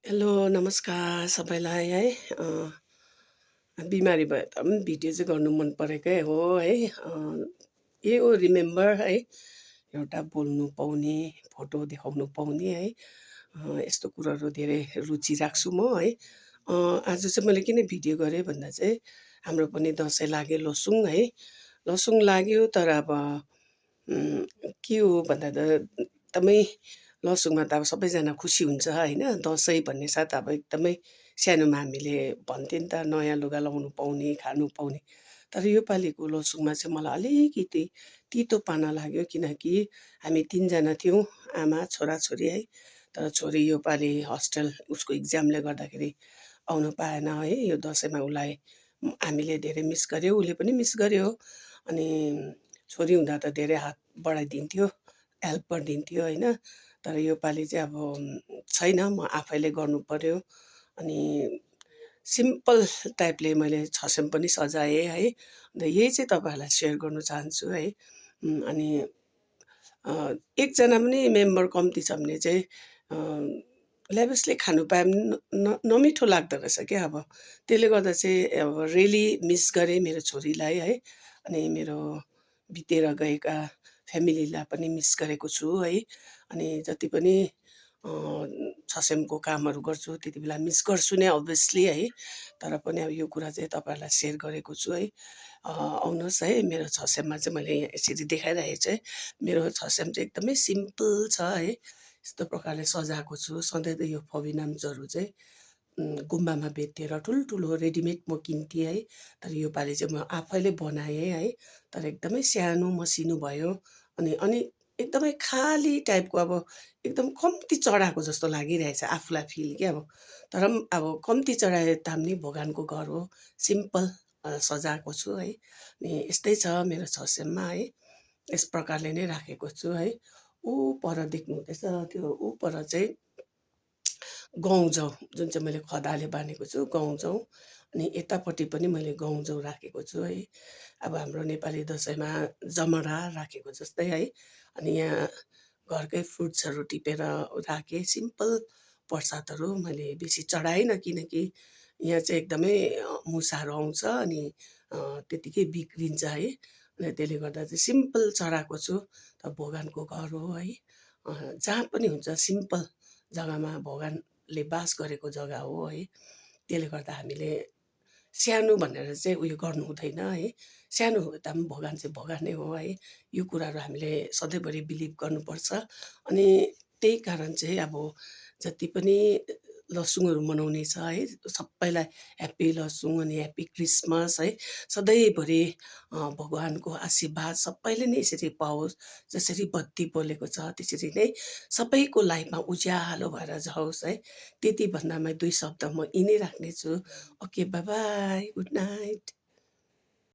Hello नमस्कार सबैलाई है। बिमारी भए तापनि भिडियो चाहिँ गर्नु मन परेकै हो है। यही हो रिमेम्बर है, एउटा बोल्नु पाउने, फोटो देखाउनु पाउने है। यस्तो कुराहरू धेरै रुचि राख्छु म है। आज चाहिँ मैले किन भिडियो गरेँ भन्दा चाहिँ हाम्रो पनि दसैँ लाग्यो लोसुङ है। लोसुङ लाग्यो तर अब के हो भन्दा त एकदमै लसुङमा त अब सबैजना खुसी हुन्छ होइन। दसैँ भन्ने साथ अब एकदमै सानोमा हामीले भन्थ्यो नि त नयाँ लुगा लाउनु पाउने, खानु पाउने। तर योपालिको लसुङमा चाहिँ मलाई अलिकति तितोपना लाग्यो किनकि हामी 3 जना थियौँ, आमा, छोराछोरी है। तर छोरी योपालि हस्टेल उसको इक्जामले गर्दाखेरि आउनु पाएन है। यो दसैँमा उसलाई हामीले धेरै मिस गर्यौँ, उसले पनि मिस गर्यो। अनि छोरी हुँदा त धेरै हात बढाइदिन्थ्यो, हेल्प गरिदिन्थ्यो होइन। तर योपालि चाहिँ अब छैन, म आफैले गर्नुपर्यो। अनि सिम्पल टाइपले मैले छसेम पनि सजाएँ है। अन्त यही चाहिँ तपाईँहरूलाई सेयर गर्नु चाहन्छु है। अनि एकजना पनि मेम्बर कम्ती छ भने चाहिँ ल्याभिसली खानु पाए पनि नमिठो लाग्दो रहेछ क्या अब। त्यसले गर्दा चाहिँ अब रियली मिस गरेँ मेरो छोरीलाई है। अनि मेरो बितेर गएका फ्यामिलीलाई पनि मिस गरेको छु है। अनि जति पनि छसेमको कामहरू गर्छु त्यति बेला मिस गर्छु नै अभियसली है। तर पनि अब यो कुरा चाहिँ तपाईँहरूलाई सेयर गरेको छु है। आउनुहोस् है, मेरो छसेममा चाहिँ मैले यहाँ यसरी देखाइरहेको छु है। मेरो छसेम चाहिँ एकदमै सिम्पल छ है। यस्तो प्रकारले सजाएको छु। सधैँ त यो फबिनाम्सहरू चाहिँ गुम्बामा बेच्थेँ र ठुल्ठुलो रेडिमेड म किन्थेँ है। तर योपालि चाहिँ म आफैले बनाएँ है। तर एकदमै सानो मसिनो भयो। अनि एकदमै खाली टाइपको अब एकदम कम्ती चढाएको जस्तो लागिरहेछ आफूलाई फिल क्या अब। तर पनि अब कम्ती चढाए तापनि भगवानको घर हो, सिम्पल सजाएको छु है। अनि यस्तै छ मेरो छसेममा है। यस प्रकारले नै राखेको छु है। ऊ पर देख्नुहुँदैछ, त्यो ऊ पर चाहिँ गहुँजौ जुन चाहिँ मैले खदाले बानेको छु गहुँजौ। अनि यतापट्टि पनि मैले गहुँजौ राखेको छु है। अब हाम्रो नेपाली दसैँमा जमरा राखेको जस्तै है। अनि यहाँ घरकै फ्रुट्सहरू टिपेर राखेँ, सिम्पल प्रसादहरू मैले बेसी चढाइनँ किनकि यहाँ चाहिँ एकदमै मुसाहरू आउँछ अनि त्यत्तिकै बिग्रिन्छ है। अनि त्यसले गर्दा चाहिँ सिम्पल चढाएको छु। त भगवानको घर हो है। जहाँ पनि हुन्छ सिम्पल जग्गामा भगवानले बास गरेको जग्गा हो है। त्यसले गर्दा हामीले सानो भनेर चाहिँ उयो गर्नु हुँदैन है। सानो भए तापनि भगवान चाहिँ भगवानै हो है। यो कुराहरू हामीले सधैँभरि बिलिभ गर्नुपर्छ। अनि त्यही कारण चाहिँ अब जति पनि लसुङहरू मनाउने छ है, सबैलाई ह्याप्पी लसुङ अनि ह्याप्पी क्रिसमस है। सधैँभरि भगवानको आशीर्वाद सबैले नै यसरी पाओस्। जसरी बत्ती बलेको छ त्यसरी नै सबैको लाइफमा उज्यालो भएर जाओस् है। त्यति भन्दामा 2 शब्द म यिनै राख्नेछु। Okay, by by, good night.